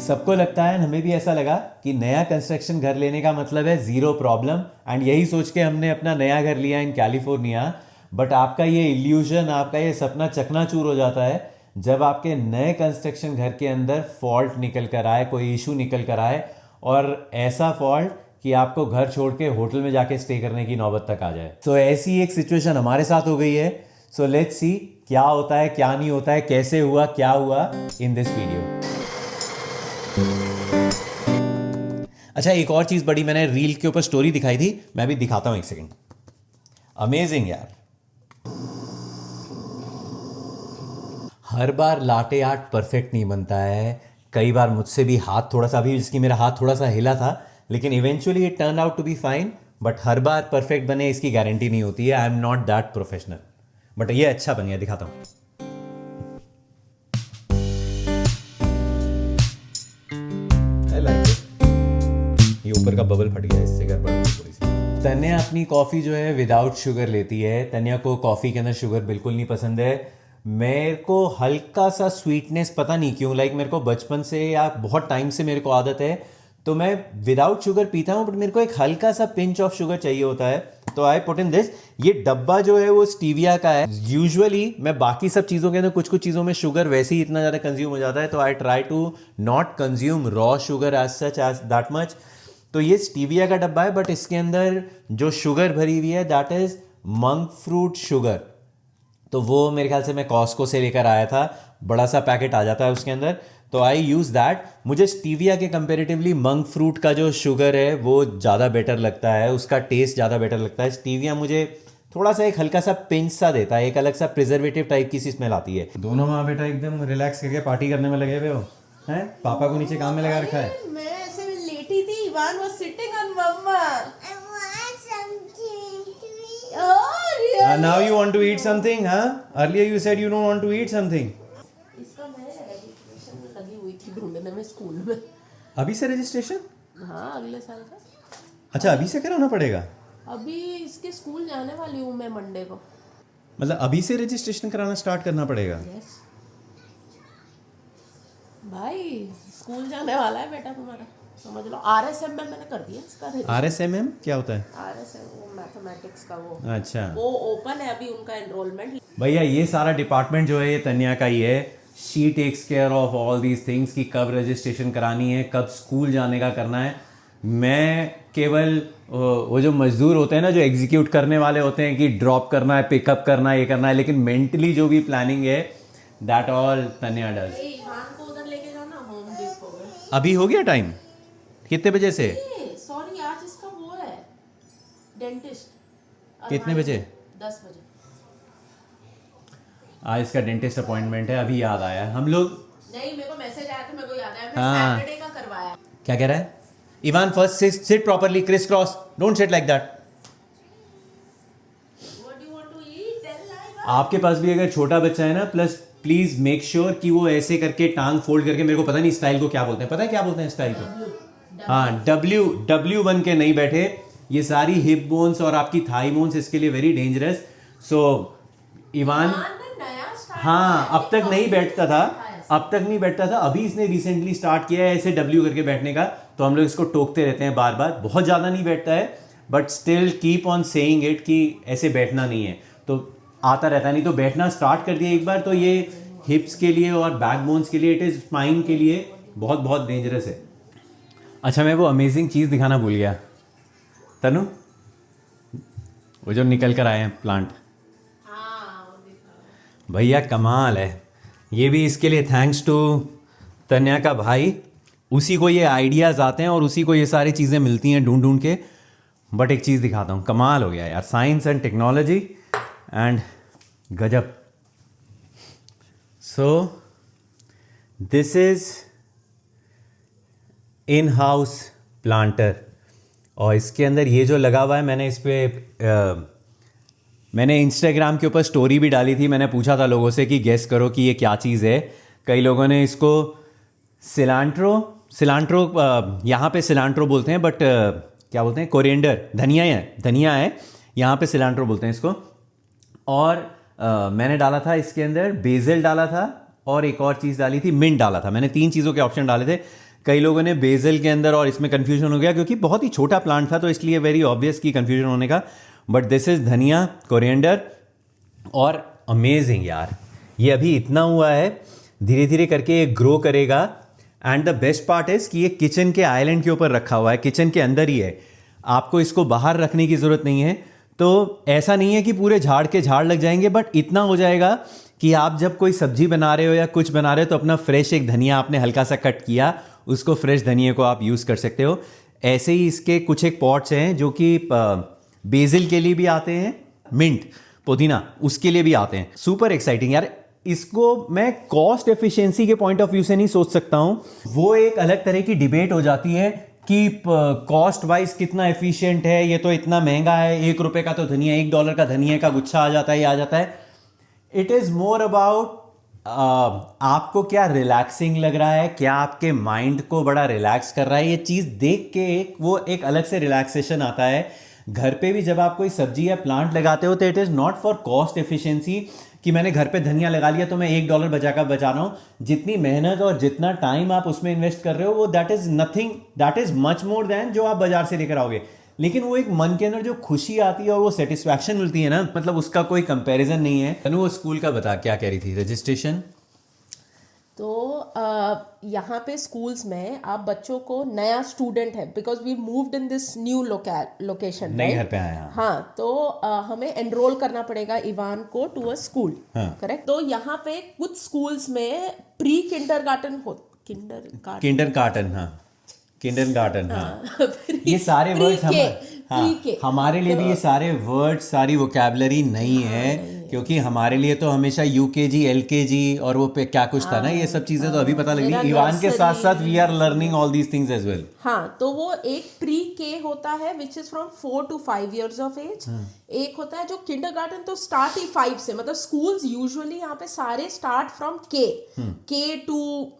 सबको लगता है, हमें भी ऐसा लगा कि नया कंस्ट्रक्शन घर लेने का मतलब है ज़ीरो प्रॉब्लम, एंड यही सोच के हमने अपना नया घर लिया इन कैलिफोर्निया। बट आपका ये इल्यूजन, आपका ये सपना चकनाचूर हो जाता है जब आपके नए कंस्ट्रक्शन घर के अंदर फॉल्ट निकल कर आए, कोई इशू निकल कर आए, और ऐसा फॉल्ट कि आपको घर छोड़ के होटल में जाके स्टे करने की नौबत तक आ जाए। तो ऐसी एक सिचुएशन हमारे साथ हो गई है। सो लेट्स सी क्या होता है, क्या नहीं होता है, कैसे हुआ, क्या हुआ इन दिस वीडियो। अच्छा, एक और चीज बड़ी, मैंने रील के ऊपर स्टोरी दिखाई थी, मैं भी दिखाता हूं, एक सेकंड। अमेजिंग यार, हर बार लाटे आर्ट परफेक्ट नहीं बनता है। कई बार मुझसे भी हाथ थोड़ा सा, अभी जिसकी मेरा हाथ थोड़ा सा हिला था, लेकिन eventually it turn out to be fine. But हर बार परफेक्ट बने इसकी गारंटी नहीं होती है। I am not that professional, but ये अच्छा बन गया, दिखाता हूं। ये ऊपर का बबल फट गया, इससे गड़बड़ हो गई थोड़ी सी। तन्या अपनी कॉफ़ी जो है विदाउट शुगर लेती है। तन्या को कॉफ़ी के अंदर शुगर बिल्कुल नहीं पसंद है। मेरे को हल्का सा स्वीटनेस, पता नहीं क्यों, लाइक मेरे को बचपन से या बहुत टाइम से मेरे को आदत है, तो मैं विदाउट शुगर पीता हूँ, बट मेरे को एक हल्का सा पिंच ऑफ शुगर चाहिए होता है। तो आई पुट इन दिस। ये डब्बा जो है वो स्टीविया का है। यूजुअली मैं बाकी सब चीज़ों के अंदर, कुछ कुछ चीज़ों में शुगर वैसे ही इतना ज़्यादा कंज्यूम हो जाता है, तो I try to not consume raw sugar as such, as that much. तो ये स्टीविया का डब्बा है, बट इसके अंदर जो शुगर भरी हुई है that is monk fruit sugar. तो वो मेरे ख्याल से मैं कॉस्को से लेकर आया था, बड़ा सा पैकेट आ जाता है उसके अंदर, तो आई यूज़ दैट। मुझे स्टीविया के कंपेरेटिवली मंक फ्रूट का जो शुगर है वो ज़्यादा बेटर लगता है, उसका टेस्ट ज़्यादा बेटर लगता है। स्टीविया मुझे थोड़ा सा एक हल्का सा पिंच सा देता है, एक अलग सा प्रिजर्वेटिव टाइप की सी स्मेल आती है। दोनों माँ बेटा एकदम रिलैक्स करके पार्टी करने में लगे हुए हो हैं? पापा को नीचे काम में लगा रखा है। मैं ऐसे में लेटी थी, Ivan was sitting on mama. I want something to eat. Oh, really? Now you want to eat something, huh? Earlier you said you don't want to eat something. इसका मैं रजिस्ट्रेशन में लगी हुई थी ढूंढने में स्कूल में। अभी से रजिस्ट्रेशन? हाँ, अगले साल का। अच्छा, अभी से कराना पड़ेगा? अभी इसके स्कूल जाने वाली हूँ मैं मंडे को। मतलब अभी से रजिस्ट्रेशन कराना स्टार्ट करना पड़ेगा? यस भाई, स्कूल जाने वाला है बेटा तुम्हारा, समझ लो। RSM में मैंने कर दिया इसका। RSMM क्या होता है? RSM वो मैथमेटिक्स का वो अच्छा, वो ओपन है अभी उनका एनरोलमेंट। भैया ये सारा डिपार्टमेंट जो है ये तन्या का ही है। She takes care of all these things कि कब रजिस्ट्रेशन करानी है, कब स्कूल जाने का करना है। मैं केवल वो जो मजदूर होते हैं ना, जो एग्जीक्यूट करने वाले होते हैं कि ड्रॉप करना है, पिकअप करना है, ये करना है, लेकिन मेंटली जो भी प्लानिंग है that all Tanya does. Ivan को उधर लेके जाओ ना, होम डिप हो गए। अभी हो गया टाइम? कितने बजे से? सॉरी, आज इसका वो है डेंटिस्ट। कितने बजे? 10 बजे। आज इसका डेंटिस्ट अपॉइंटमेंट है। अभी याद आया हम लोग। नहीं, मेरे को मैसेज आया था, मेरे को याद आया, मैं हाँ। सैटरडे का करवाया। क्या कह रहा है? Ivan first sit properly, criss cross, don't sit like that. What do you want to eat? Tell like. आपके पास भी अगर छोटा बच्चा है ना, प्लस प्लीज मेक श्योर कि वो ऐसे करके टांग फोल्ड करके, मेरे को पता नहीं स्टाइल को क्या बोलते हैं, पता है क्या बोलते हैं स्टाइल को? हाँ, डब्ल्यू बन के नहीं बैठे। ये सारी हिप बोन्स और आपकी थाई बोन्स इसके लिए वेरी डेंजरस। सो इवान, हाँ, अब तक नहीं बैठता था, अब तक नहीं बैठता था, अभी इसने रिसेंटली स्टार्ट किया है ऐसे डब्ल्यू करके बैठने का। तो हम लोग इसको टोकते रहते हैं बार बार, बहुत ज़्यादा नहीं बैठता है, but still keep on saying it कि ऐसे बैठना नहीं है। तो आता रहता है, नहीं तो बैठना स्टार्ट कर दिया एक बार तो ये हिप्स के लिए और बैक बोन्स के लिए, इट इज़ स्पाइन के लिए बहुत बहुत डेंजरस है। अच्छा, मैं वो अमेजिंग चीज़ दिखाना भूल गया तनु, वो जो निकल कर आए हैं प्लांट। भैया कमाल है। ये भी इसके लिए थैंक्स टू तन्या का भाई, उसी को ये आइडियाज़ आते हैं और उसी को ये सारी चीज़ें मिलती हैं ढूंढ ढूंढ के। बट एक चीज़ दिखाता हूँ, कमाल हो गया यार, साइंस एंड टेक्नोलॉजी एंड गजब। So this is in house planter, और इसके अंदर ये जो लगा हुआ है, मैंने इस पर मैंने इंस्टाग्राम के ऊपर स्टोरी भी डाली थी। मैंने पूछा था लोगों से कि गेस करो कि ये क्या चीज़ है। कई लोगों ने इसको सिलांट्रो यहाँ पे सिलांट्रो बोलते हैं, बट क्या बोलते हैं, कोरिएंडर, धनिया है, यहाँ पे सिलांट्रो बोलते हैं इसको। और मैंने डाला था इसके अंदर बेसिल डाला था, और एक और चीज़ डाली थी, मिंट डाला था। मैंने 3 चीज़ों के ऑप्शन डाले थे। कई लोगों ने बेजल के अंदर और इसमें कन्फ्यूजन हो गया क्योंकि बहुत ही छोटा प्लांट था, तो इसलिए वेरी ऑब्वियस की कन्फ्यूजन होने का। बट दिस इज धनिया, कोरिएंडर, और अमेजिंग यार, ये अभी इतना हुआ है, धीरे धीरे करके ये ग्रो करेगा। And the best part is कि ये किचन के आइलैंड के ऊपर रखा हुआ है, किचन के अंदर ही है, आपको इसको बाहर रखने की ज़रूरत नहीं है। तो ऐसा नहीं है कि पूरे झाड़ के झाड़ लग जाएंगे, बट इतना हो जाएगा कि आप जब कोई सब्जी बना रहे हो या कुछ बना रहे हो तो अपना फ्रेश एक धनिया आपने हल्का सा कट किया, उसको फ्रेश धनिया को आप यूज़ कर सकते हो। ऐसे ही इसके कुछ एक पॉट्स हैं जो कि बेसिल के लिए भी आते हैं, मिंट, पुदीना, उसके लिए भी आते हैं। सुपर एक्साइटिंग यार। इसको मैं कॉस्ट एफिशिएंसी के पॉइंट ऑफ व्यू से नहीं सोच सकता हूँ, वो एक अलग तरह की डिबेट हो जाती है कि कॉस्ट वाइज कितना एफिशिएंट है, ये तो इतना महंगा है, $1 का तो धनिया, $1 का धनिया का गुच्छा आ जाता है, ये आ जाता है। इट इज़ मोर अबाउट आपको क्या रिलैक्सिंग लग रहा है, क्या आपके माइंड को बड़ा रिलैक्स कर रहा है। ये चीज़ देख के वो एक अलग से रिलैक्सेशन आता है। घर पे भी जब आप कोई सब्जी या प्लांट लगाते हो तो it is not for cost efficiency कि मैंने घर पे धनिया लगा लिया तो मैं $1 बचा रहा हूँ। जितनी मेहनत और जितना टाइम आप उसमें इन्वेस्ट कर रहे हो वो that is nothing, that is much more than जो आप बाजार से लेकर आओगे। लेकिन वो एक मन के अंदर जो खुशी आती है और वो सेटिस्फैक्शन मिलती है ना, मतलब उसका कोई कंपैरिजन नहीं है। तनु वो स्कूल का बता, क्या कह रही थी, रजिस्ट्रेशन? तो यहाँ पे स्कूल्स में आप बच्चों को, नया स्टूडेंट है, because we moved in this new location, नए घर पे आया। हाँ, तो हमें एनरोल करना पड़ेगा इवान को टू अ स्कूल, करेक्ट। तो यहाँ पे कुछ स्कूल्स में प्री किंडरगार्टन किंडरगार्टन, हाँ। ये सारे वर्ड्स हमारे लिए भी, ये सारे वर्ड्स, सारी वोकैबुलरी नहीं है, क्योंकि हमारे लिए तो हमेशा UKG, LKG और वो पे क्या कुछ था ना, ये सब चीजें तो अभी पता लगी। इवान के साथ साथ we are learning all these things as well. हाँ, तो वो एक प्री के होता है which is from 4 to 5 years of age. एक होता है जो किंडरगार्टन, तो स्टार्ट ही 5 से, मतलब स्कूल्स यूजुअली यहाँ पे सारे स्टार्ट फ्रॉम के टू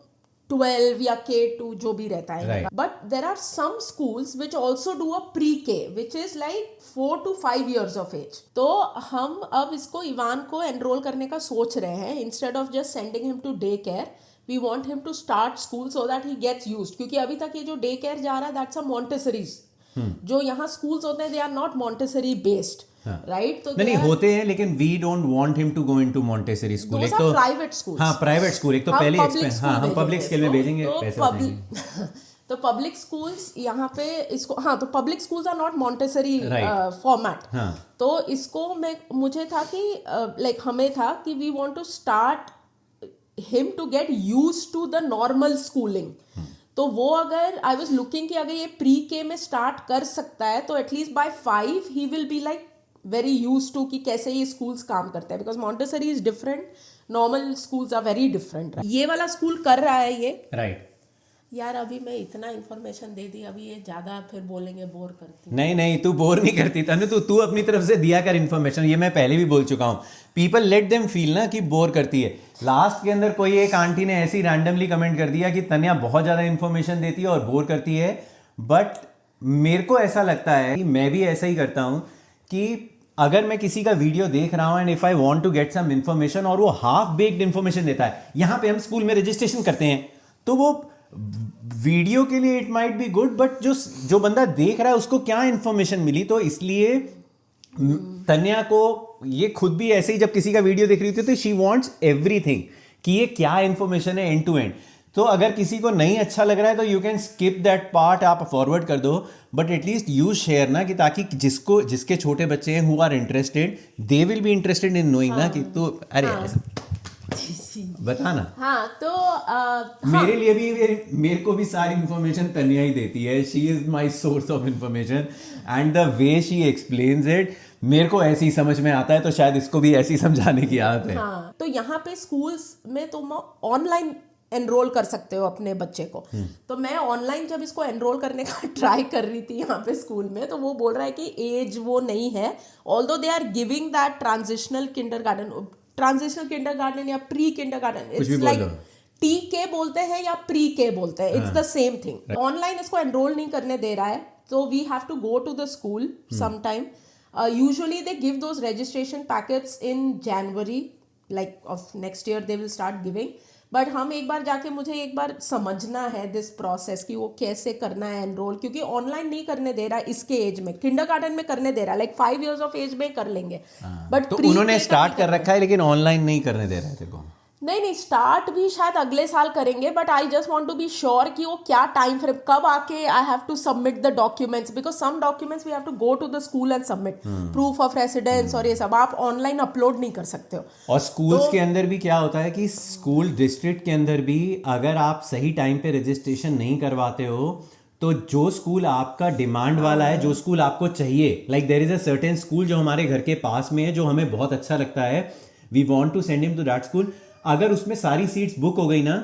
12 या K2 जो भी रहता है। But there are some schools which also do a pre K which is like 4 to 5 years of age. तो हम अब इसको, इवान को एनरोल करने का सोच रहे हैं। Instead of just sending him to day care, we want him to start school so that he gets used. क्योंकि अभी तक ये जो डे केयर जा रहा है दैट्स अ मॉन्टेसरीज। जो यहाँ स्कूल्स होते हैं they are not Montessori based, right. तो नहीं होते हैं, लेकिन we don't want him to go into Montessori school. एक तो प्राइवेट स्कूल, हाँ प्राइवेट स्कूल, एक तो पहले हम पब्लिक स्कूल में भेजेंगे, पैसे तो पब्लिक स्कूल्स यहाँ पे इसको, हाँ, तो public schools are not Montessori format. तो इसको मुझे था कि लाइक हमें था कि we want to start him to get used to the normal schooling. तो वो अगर आई वाज लुकिंग कि अगर ये प्री के में स्टार्ट कर सकता है तो at least by 5 he will be like very used to कि कैसे ये स्कूल्स काम करते हैं, because Montessori is different, normal schools are very different. ये वाला स्कूल कर रहा है ये, राइट। यार अभी मैं इतना इन्फॉर्मेशन दे दी, अभी ये ज्यादा फिर बोलेंगे बोर करती। नहीं, तू बोर नहीं करती तनु, तू अपनी तरफ से दिया कर इन्फॉर्मेशन। ये मैं पहले भी बोल चुका हूँ, पीपल लेट देम फील ना कि बोर करती है। लास्ट के अंदर कोई एक आंटी ने ऐसी रैंडमली कमेंट कर दिया कि तन्या बहुत ज़्यादा इन्फॉर्मेशन देती है और बोर करती है। बट मेरे को ऐसा लगता है कि मैं भी ऐसा ही करता हूँ कि अगर मैं किसी का वीडियो देख रहा हूँ and if I want to get some information और वो हाफ बेक्ड इन्फॉर्मेशन देता है, यहाँ पे हम स्कूल में रजिस्ट्रेशन करते हैं तो वो वीडियो के लिए it might be good, but जो बंदा देख रहा है उसको क्या इन्फॉर्मेशन मिली। तो इसलिए तन्या को ये खुद भी ऐसे ही जब किसी का वीडियो देख रही थी तो शी वांट्स एवरीथिंग कि ये क्या इन्फॉर्मेशन है एंड टू एंड। तो अगर किसी को नहीं अच्छा लग रहा है तो you can skip that part, आप फॉरवर्ड कर दो, बट एटलीस्ट यू शेयर ना, कि ताकि जिसके छोटे बच्चे हैं who are interested, they will be interested in knowing ना कि तो अरे बता ना। हाँ, तो मेरे लिए भी, मेरे को भी सारी इंफॉर्मेशन तन्या ही देती है। She is my source of information and the way she explains it मेरे को ऐसे ही समझ में आता है, तो शायद इसको भी ऐसे ही समझाने की आदत है। हाँ, तो यहाँ पे स्कूल्स में तुम ऑनलाइन एनरोल कर सकते हो अपने बच्चे को। तो मैं ऑनलाइन जब इसको एनरोल करने का ट्राई कर रही थी यहाँ पे स्कूल में, तो वो बोल रहा है कि एज वो नहीं है, although they are giving that transitional kindergarten या pre kindergarten, it's like TK बोलते हैं या प्री के बोलते हैं, it's the same thing. Online इसको एनरोल नहीं करने दे रहा है, तो we have to go to the school sometime. Usually they give those registration packets in January, like of next year they will start giving. But हम एक बार जाके मुझे एक बार समझना है दिस प्रोसेस कि वो कैसे करना है एनरोल, क्योंकि ऑनलाइन नहीं करने दे रहा है इसके एज में, किंडरगार्टन में करने दे रहा है, लाइक 5 years ऑफ एज में कर लेंगे, बट तो उन्होंने स्टार्ट कर रखा है लेकिन ऑनलाइन नहीं करने दे रहे थे को। नहीं स्टार्ट भी शायद अगले साल करेंगे, but I just want to be sure कि वो क्या टाइम फ्रेम, कब आके I have to submit the documents, because some documents we have to go to the school and submit, proof of residence और ये सब आप ऑनलाइन अपलोड नहीं कर सकते हो। और स्कूल्स के अंदर भी क्या होता है कि स्कूल डिस्ट्रिक्ट के अंदर भी अगर आप सही टाइम पे रजिस्ट्रेशन नहीं करवाते हो तो जो स्कूल आपका डिमांड वाला है, जो स्कूल आपको चाहिए, like there is a certain school जो हमारे घर के पास में है जो हमें बहुत अच्छा लगता है, we want to send him to that school, अगर उसमें सारी सीट्स बुक हो गई ना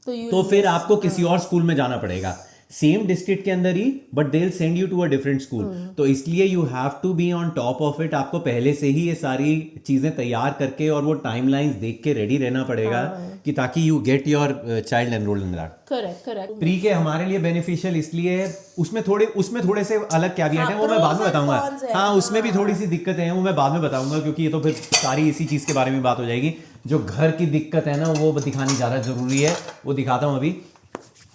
तो फिर आपको किसी और स्कूल में जाना पड़ेगा, सेम डिस्ट्रिक्ट के अंदर ही, but they will send you to a different school. तो इसलिए you have to be on top of it, आपको पहले से ही ये सारी चीजें तैयार करके और वो टाइमलाइंस देख के रेडी रहना पड़ेगा कि ताकि you get your child enrolled in that. Correct. Pre के हमारे लिए बेनिफिशियल इसलिए, उसमें थोड़े से अलग कैविएट हैं, वो मैं बाद में बताऊंगा। हाँ, उसमें भी थोड़ी सी दिक्कतें हैं, वो मैं बाद में बताऊंगा, क्योंकि ये तो फिर सारी इसी चीज के बारे में बात हो जाएगी। जो घर की दिक्कत है ना वो दिखानी ज़्यादा ज़रूरी है, वो दिखाता हूँ अभी,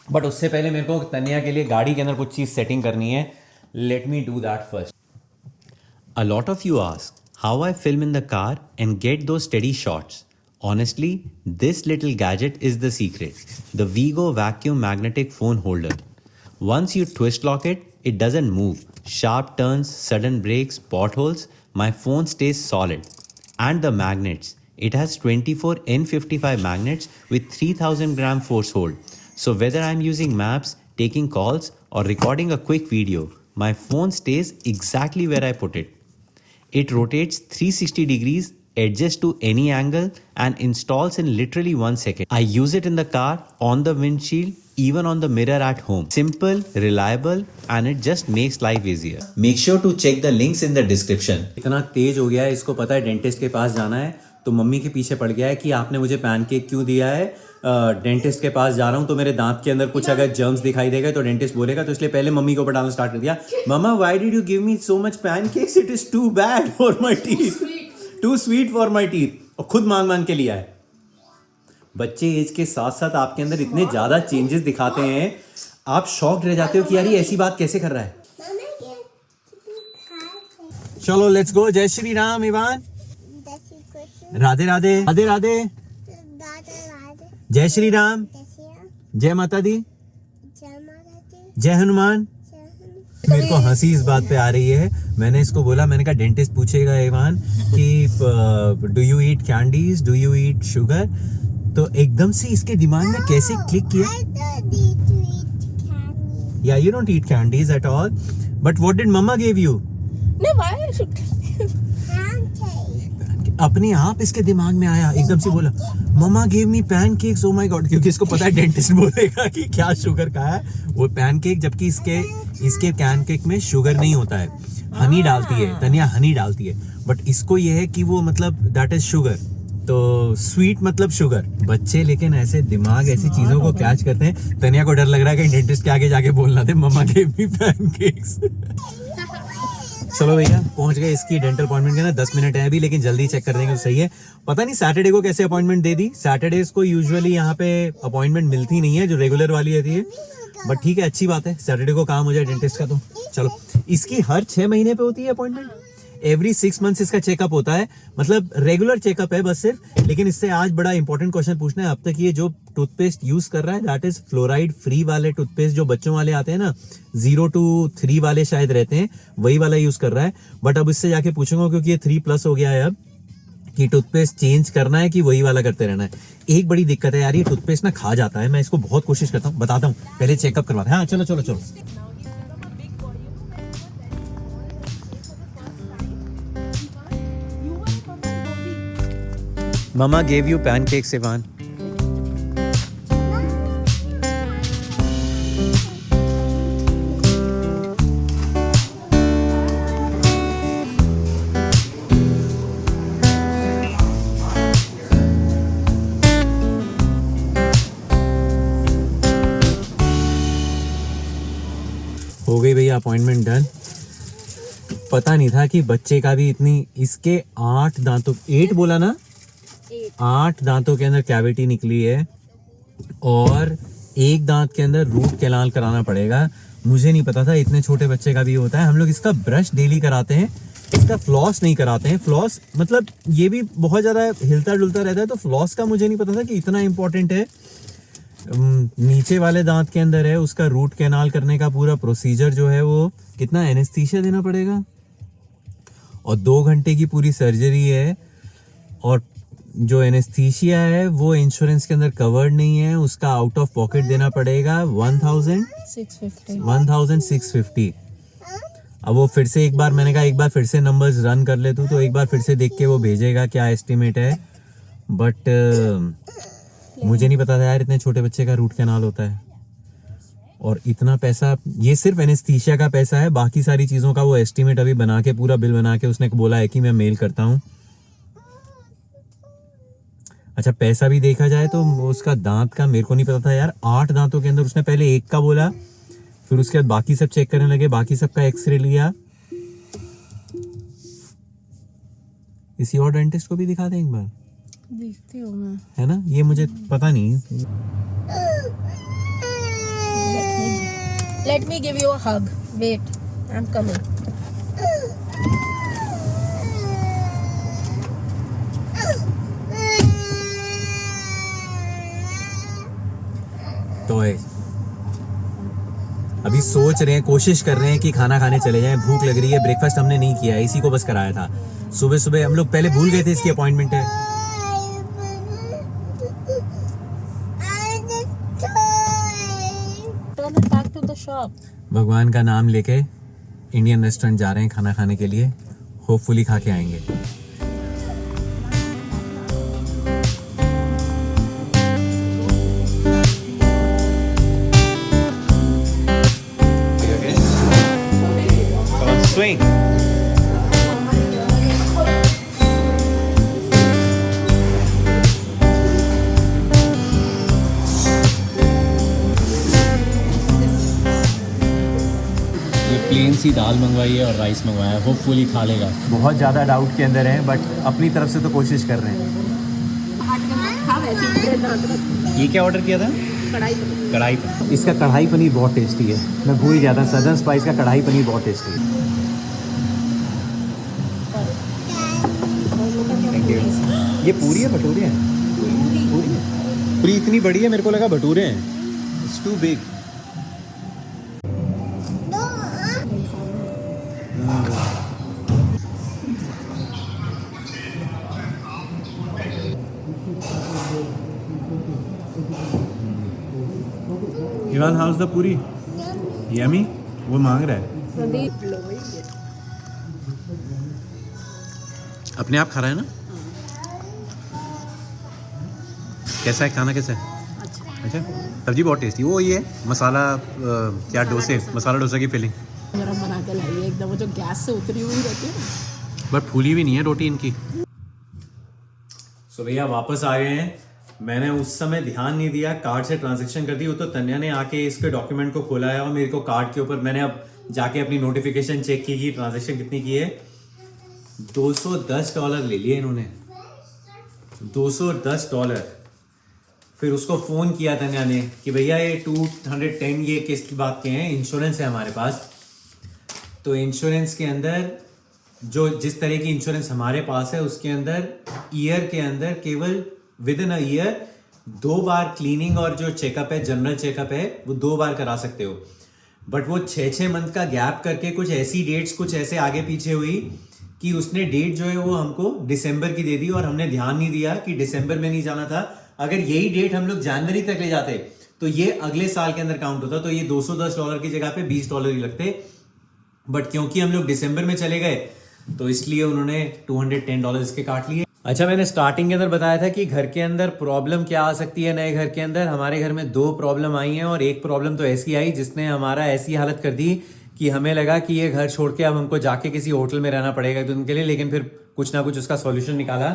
बट उससे पहले मेरे को तन्या के लिए गाड़ी के अंदर कुछ चीज़ सेटिंग करनी है। Let me do that first. A lot of you ask how I film in the car and get two steady shots. Honestly, this little gadget is the secret. The Vigo vacuum magnetic phone holder. Once you twist lock it, it doesn't move. Sharp turns, sudden brakes, potholes, my phone stays solid. And the magnets. It has 24 N55 magnets with 3000 gram force hold. So whether I'm using maps, taking calls, or recording a quick video, my phone stays exactly where I put it. It rotates 360 degrees, adjusts to any angle, and installs in literally 1 second. I use it in the car, on the windshield, even on the mirror at home. Simple, reliable, and it just makes life easier. Make sure to check the links in the description. इतना तेज हो गया है, इसको पता है dentist के पास जाना है, तो मम्मी के पीछे पड़ गया है कि आपने मुझे पैनकेक क्यों दिया है। डेंटिस्ट के पास जा रहा हूँ तो मेरे दांत के अंदर कुछ अगर जर्म्स दिखाई देगा तो डेंटिस्ट बोलेगा, तो इसलिए पहले मम्मी के ऊपर डालना स्टार्ट कर दिया। मम्मा, why did you give me so much pancakes? It is too bad for my teeth, too sweet for my teeth. और खुद मांग के लिया है। बच्चे एज के साथ साथ आपके अंदर इतने ज्यादा चेंजेस दिखाते हैं, आप शॉक्ड रह जाते हो कि यार ये ऐसी बात कैसे कर रहा है। चलो लेट्स गो। जय श्री राम इवान। राधे राधे। राधे राधे। जय श्री राम। जय माता दी। जय हनुमान। मेरे को हंसी इस बात पे आ रही है, मैंने इसको बोला, मैंने कहा डेंटिस्ट पूछेगा इवान कि do you eat candies, do you eat sugar, तो एकदम से इसके दिमाग में कैसे क्लिक किया, या you don't eat candies at all, but what did मम्मा गिव यू? अपने आप इसके दिमाग में आया, एकदम से बोला मम्मा give me pancakes. Oh my God, क्योंकि इसको पता है डेंटिस्ट बोलेगा कि क्या शुगर का है वो पैनकेक, जबकि इसके पैनकेक में शुगर नहीं होता है, हनी डालती है तनिया, हनी डालती है, बट इसको ये है कि वो मतलब दैट इज शुगर, तो स्वीट मतलब शुगर। बच्चे लेकिन ऐसे दिमाग ऐसी चीजों को कैच करते हैं। तनिया को डर लग रहा है कि डेंटिस्ट के आगे जाके बोलना थे मम्मा गिव मी पैनकेक्स। चलो भैया पहुंच गए इसकी डेंटल अपॉइंटमेंट के ना, 10 मिनट है अभी, लेकिन जल्दी चेक कर देंगे तो सही है। पता नहीं सैटरडे को कैसे अपॉइंटमेंट दे दी, सैटरडेज को यूजुअली यहाँ पे अपॉइंटमेंट मिलती नहीं है जो रेगुलर वाली रहती है, बट ठीक है, अच्छी बात है, सैटरडे को काम हो जाए डेंटिस्ट का। तो चलो, इसकी हर 6 महीने पे होती है अपॉइंटमेंट, एवरी 6 मंथ्स इसका चेकअप होता है, मतलब रेगुलर चेकअप है बस सिर्फ। लेकिन इससे आज बड़ा इंपॉर्टेंट क्वेश्चन पूछना है, अब तक ये जो टूथपेस्ट यूज कर रहा है दैट इज फ्लोराइड फ्री वाले टूथपेस्ट, जो बच्चों वाले आते हैं ना, 0 to 3 वाले शायद रहते हैं, वही वाला यूज कर रहा है। बट अब इससे जाके पूछूंगा, क्योंकि ये 3+ हो गया है अब, कि टूथपेस्ट चेंज करना है कि वही वाला करते रहना है। एक बड़ी दिक्कत है यार, ये टूथपेस्ट ना खा जाता है, मैं इसको बहुत कोशिश करता हूँ, बताता हूँ, पहले चेकअप करवाते हैं। हाँ चलो चलो चलो। Mama gave you pancakes, Ivan. हो गई भैया अपॉइंटमेंट डन। पता नहीं था कि बच्चे का भी इतनी, इसके 8 दांतों, 8 बोला ना, 8 दांतों के अंदर कैविटी निकली है, और एक दांत के अंदर रूट कैनाल कराना पड़ेगा। मुझे नहीं पता था इतने छोटे बच्चे का भी होता है। हम लोग इसका ब्रश डेली कराते हैं, इसका फ्लॉस नहीं कराते हैं। फ्लॉस मतलब ये भी बहुत ज़्यादा हिलता डुलता रहता है, तो फ्लॉस का मुझे नहीं पता था कि इतना इम्पोर्टेंट है। नीचे वाले दांत के अंदर है, उसका रूट कैनाल करने का पूरा प्रोसीजर जो है वो कितना एनेस्थीसिया देना पड़ेगा और 2 घंटे की पूरी सर्जरी है। और जो एनेस्थीसिया है वो इंश्योरेंस के अंदर कवर्ड नहीं है, उसका आउट ऑफ पॉकेट देना पड़ेगा 1650। अब वो फिर से एक बार मैंने कहा एक बार फिर से नंबर्स रन कर ले तू, तो एक बार फिर से देख के वो भेजेगा क्या एस्टिमेट है। बट मुझे नहीं पता था यार इतने छोटे बच्चे का रूट कैनाल होता है और इतना पैसा। ये सिर्फ एनेस्थीसिया का पैसा है, बाकी सारी चीज़ों का वो एस्टिमेट अभी बना के पूरा बिल बना के उसने बोला है कि मैं मेल करता हूँ। अच्छा पैसा भी देखा जाए तो उसका दांत का मेरे को नहीं पता था यार। 8 दांतों के अंदर उसने पहले एक का बोला, फिर उसके बाद बाकी सब चेक करने लगे, बाकी सबका एक्सरे लिया। इसी और डेंटिस्ट को भी दिखा दें एक बार, देखती हूँ मैं। है ना, ये मुझे पता नहीं। Let me give you a hug. Wait, I'm coming. तो अभी सोच रहे हैं, कोशिश कर रहे हैं कि खाना खाने चले जाएं। भूख लग रही है, ब्रेकफास्ट हमने नहीं किया है, इसी को बस कराया था। सुबह सुबह हम लोग पहले भूल गए थे इसकी अपॉइंटमेंट है। Back to the shop. भगवान का नाम लेके इंडियन रेस्टोरेंट जा रहे हैं खाना खाने के लिए, होपफुली खा के आएंगे। Swing. प्लेन सी दाल मंगवाई है और राइस मंगवाया है, होपफुली खा लेगा। बहुत ज़्यादा डाउट के अंदर है, बट अपनी तरफ से तो कोशिश कर रहे हैं। ये क्या ऑर्डर किया था? कढ़ाई पनीर। इसका कढ़ाई पनीर बहुत टेस्टी है, मैं भूल गया था। सदर्न स्पाइस का कढ़ाई पनीर बहुत टेस्टी है। Thank you. ये पूरी है भटूरे हैं? पूरी है। पूरी इतनी बड़ी है, मेरे को लगा भटूरे हैं। It's too big. Ivan, how's the puri? Yummy? वो मांग रहा है। अपने आप खा रहा है ना? कैसा है खाना, कैसा है? अच्छा, सब्जी बहुत टेस्टी। वो ये मसाला क्या डोसे, मसाला डोसा की फिलिंग गरम बना के लाई है एकदम, वो जो गैस से उतरी हुई रहती है। बट फूली भी नहीं है रोटी इनकी। सो भैया वापस आ गए हैं। मैंने उस समय ध्यान नहीं दिया, कार्ड से ट्रांजैक्शन कर दी। वो तो तन्या ने आके इसके डॉक्यूमेंट को खोला है और मेरे को कार्ड के ऊपर मैंने अब जाके अपनी नोटिफिकेशन चेक की ट्रांजैक्शन कितनी की है। $210 ले लिए इन्होंने, $210। फिर उसको फ़ोन किया तन्या ने कि भैया ये 210 ये किस बात के हैं? इंश्योरेंस है हमारे पास। तो इंश्योरेंस के अंदर जो जिस तरह की इंश्योरेंस हमारे पास है उसके अंदर ईयर के अंदर केवल with in a year 2 bar cleaning और जो चेकअप है, जनरल चेकअप है, वो 2 बार करा सकते हो। बट वो 6 मंथ का गैप करके कुछ ऐसी डेट्स कुछ ऐसे आगे पीछे हुई कि उसने डेट जो है वो हमको दिसंबर की दे दी और हमने ध्यान नहीं दिया कि दिसंबर में नहीं जाना था। अगर यही डेट हम लोग जनवरी तक ले जाते तो ये अगले साल के अंदर काउंट होता, तो ये $210 की जगह पे $20 ही लगते। बट क्योंकि हम लोग दिसंबर में चले गए तो इसलिए उन्होंने $210 के काट लिए। अच्छा, मैंने स्टार्टिंग के अंदर बताया था कि घर के अंदर प्रॉब्लम क्या आ सकती है। नए घर के अंदर हमारे घर में 2 प्रॉब्लम आई हैं और एक प्रॉब्लम तो ऐसी आई जिसने हमारा ऐसी हालत कर दी कि हमें लगा कि ये घर छोड़ के अब हमको जाके किसी होटल में रहना पड़ेगा एक दिन के लिए। लेकिन फिर कुछ ना कुछ उसका सॉल्यूशन निकाला।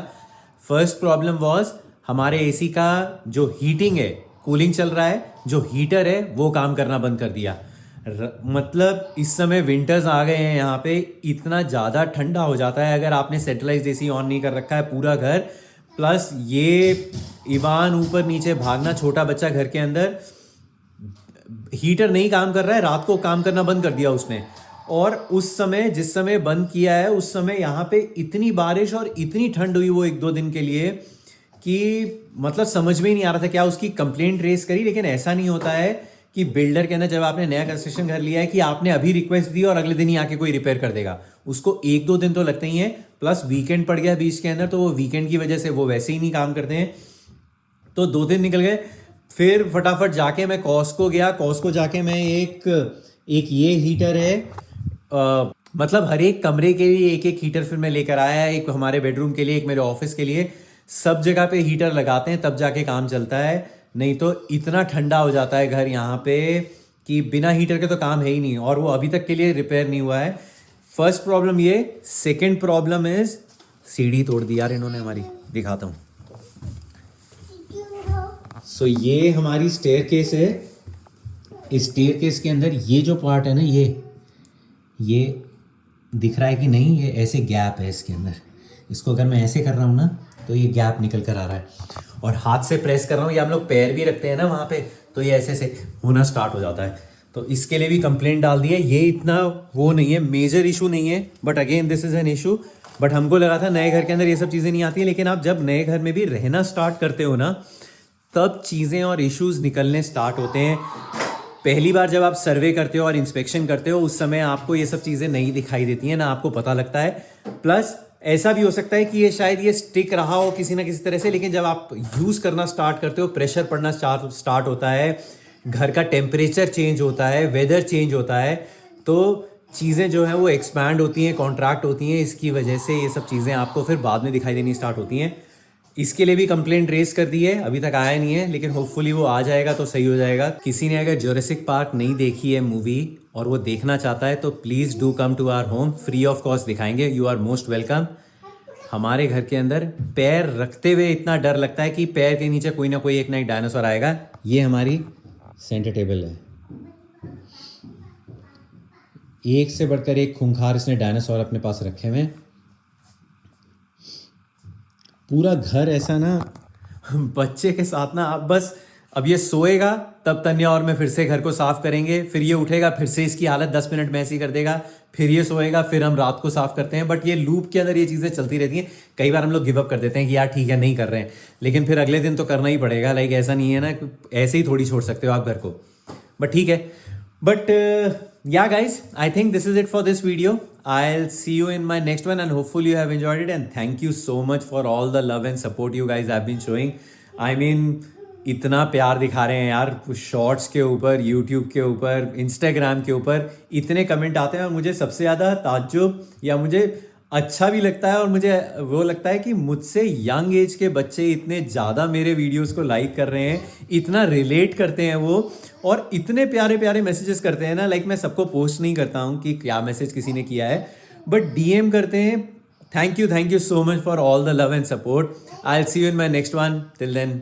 फर्स्ट प्रॉब्लम वाज हमारे एसी का जो हीटिंग है, कूलिंग चल रहा है, जो हीटर है वो काम करना बंद कर दिया। मतलब इस समय विंटर्स आ गए हैं, यहाँ पे इतना ज़्यादा ठंडा हो जाता है अगर आपने सेंट्रलाइज्ड एसी ऑन नहीं कर रखा है। पूरा घर प्लस ये इवान ऊपर नीचे भागना, छोटा बच्चा घर के अंदर, हीटर नहीं काम कर रहा है, रात को काम करना बंद कर दिया उसने। और उस समय जिस समय बंद किया है उस समय यहाँ पे इतनी बारिश और इतनी ठंड हुई वो 1-2 दिन के लिए कि मतलब समझ में ही नहीं आ रहा था क्या उसकी कंप्लेंट रेस करी। लेकिन ऐसा नहीं होता है कि बिल्डर के अंदर जब आपने नया कंस्ट्रक्शन घर लिया है कि आपने अभी रिक्वेस्ट दी और अगले दिन ही आके कोई रिपेयर कर देगा। उसको 1-2 दिन तो लगते ही हैं, प्लस वीकेंड पड़ गया बीच के अंदर तो वो वीकेंड की वजह से वो वैसे ही नहीं काम करते हैं। तो 2 दिन निकल गए। फिर फटाफट जाके मैं कॉस्को गया। कॉस्को जाके मैं एक ये हीटर है, मतलब हर एक कमरे के लिए एक हीटर फिर मैं लेकर आया। एक हमारे बेडरूम के लिए, एक मेरे ऑफिस के लिए, सब जगह पे हीटर लगाते हैं तब जाके काम चलता है। नहीं तो इतना ठंडा हो जाता है घर यहाँ पे कि बिना हीटर के तो काम है ही नहीं। और वो अभी तक के लिए रिपेयर नहीं हुआ है। फर्स्ट प्रॉब्लम ये। सेकेंड प्रॉब्लम इज सीढ़ी तोड़ दी यार इन्होंने हमारी, दिखाता हूँ। सो ये हमारी स्टेयरकेस है। इस स्टेयरकेस के अंदर ये जो पार्ट है ना, ये दिख रहा है कि नहीं, ये ऐसे गैप है इसके अंदर। इसको अगर मैं ऐसे कर रहा हूँ ना तो ये गैप निकल कर आ रहा है, और हाथ से प्रेस कर रहा हूँ या हम लोग पैर भी रखते हैं ना वहाँ पे तो ये ऐसे से होना स्टार्ट हो जाता है। तो इसके लिए भी कंप्लेंट डाल दी है। ये इतना वो नहीं है, मेजर इशू नहीं है, but again this is an issue. But हमको लगा था नए घर के अंदर ये सब चीज़ें नहीं आती हैं, लेकिन आप जब नए घर में भी रहना स्टार्ट करते हो ना तब चीज़ें और इश्यूज निकलने स्टार्ट होते हैं। पहली बार जब आप सर्वे करते हो और इंस्पेक्शन करते हो उस समय आपको ये सब चीज़ें नहीं दिखाई देती हैं, ना आपको पता लगता है। प्लस ऐसा भी हो सकता है कि ये शायद ये स्टिक रहा हो किसी ना किसी तरह से, लेकिन जब आप यूज़ करना स्टार्ट करते हो, प्रेशर पड़ना स्टार्ट होता है, घर का टेम्परेचर चेंज होता है, वेदर चेंज होता है, तो चीज़ें जो है वो एक्सपैंड होती हैं, कॉन्ट्रैक्ट होती हैं। इसकी वजह से ये सब चीज़ें आपको फिर बाद में दिखाई देनी स्टार्ट होती हैं। इसके लिए भी कंप्लेंट रेस कर दी है, अभी तक आया नहीं है, लेकिन होपफुली वो आ जाएगा तो सही हो जाएगा। किसी ने अगर जुरासिक पार्क नहीं देखी है मूवी और वो देखना चाहता है तो please do come to our home, free of cost दिखाएंगे। You are most welcome. हमारे घर के अंदर पैर रखते हुए इतना डर लगता है कि पैर के नीचे कोई ना कोई एक ना एक डायनासोर आएगा। ये हमारी सेंटर टेबल है, एक से बढ़कर एक खूंखार इसने डायनासोर अपने पास रखे हुए। पूरा घर ऐसा ना बच्चे के साथ ना, आप बस अब ये सोएगा तब तन्या और मैं फिर से घर को साफ करेंगे, फिर ये उठेगा फिर से इसकी हालत 10 मिनट में ऐसी कर देगा, फिर ये सोएगा, फिर हम रात को साफ करते हैं। बट ये लूप के अंदर ये चीज़ें चलती रहती हैं। कई बार हम लोग गिव अप कर देते हैं कि यार ठीक है नहीं कर रहे हैं, लेकिन फिर अगले दिन तो करना ही पड़ेगा। लाइक ऐसा नहीं है ना, ऐसे ही थोड़ी छोड़ सकते हो आप घर को। बट ठीक है। But yeah guys, I think this is it for this video. I'll see you in my next one and hopefully you have enjoyed it, and thank you so much for all the love and support you guys have been showing. I mean इतना प्यार दिखा रहे हैं यार, shorts के ऊपर, YouTube के ऊपर, इंस्टाग्राम के ऊपर इतने कमेंट आते हैं। और मुझे सबसे ज़्यादा ताज्जुब या मुझे अच्छा भी लगता है और मुझे वो लगता है कि मुझसे यंग एज के बच्चे इतने ज़्यादा मेरे वीडियोस को लाइक कर रहे हैं, इतना रिलेट करते हैं वो, और इतने प्यारे प्यारे मैसेजेस करते हैं ना। लाइक मैं सबको पोस्ट नहीं करता हूँ कि क्या मैसेज किसी ने किया है, बट डीएम करते हैं। Thank you so much for all the love and support. I will see you in my next one. Till then